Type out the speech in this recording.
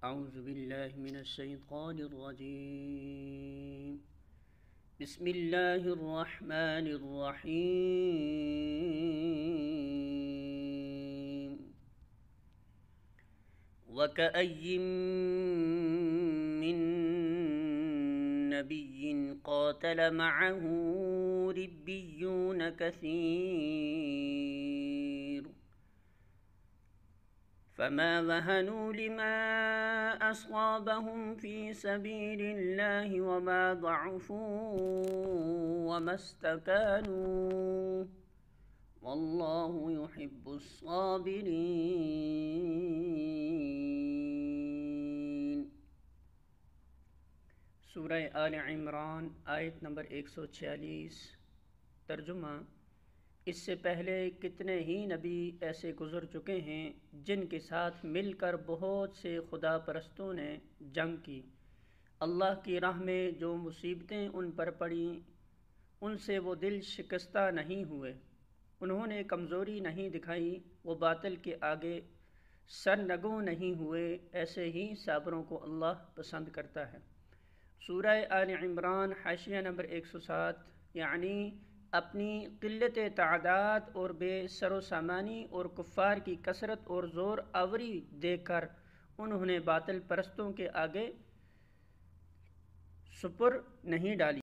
अऊज़ु बिल्लाहि मिनश्शैतानिर्रजीम। बिस्मिल्लाहिर्रहमानिर्रहीम। वकअय्यिम मिन नबिय्यिन क़ातल मअहू रिब्बिय्यून कसीर फमा वहनू लिमा अस्वाबहुम फ़ी सबीलिल्लाहि वमा ज़अफ़ू वमस्तकानू वल्लाहु युहिब्बुस्साबिरीन। सूरह आल इमरान आयत नंबर 146। तर्जुमा: इससे पहले कितने ही नबी ऐसे गुज़र चुके हैं जिनके साथ मिलकर बहुत से खुदा परस्तों ने जंग की। अल्लाह की राह में जो मुसीबतें उन पर पड़ी उनसे वो दिल शिकस्ता नहीं हुए, उन्होंने कमज़ोरी नहीं दिखाई, वो बातिल के आगे सरनगू नहीं हुए। ऐसे ही साबरों को अल्लाह पसंद करता है। सूरह आल इमरान हाशिया नंबर 107। यानी अपनी क़िल्लत तादाद और बेसरो सामानी और कुफ़ार की कसरत और ज़ोर आवरी देखकर उन्होंने बातिल परस्तों के आगे सुपुर नहीं डाली।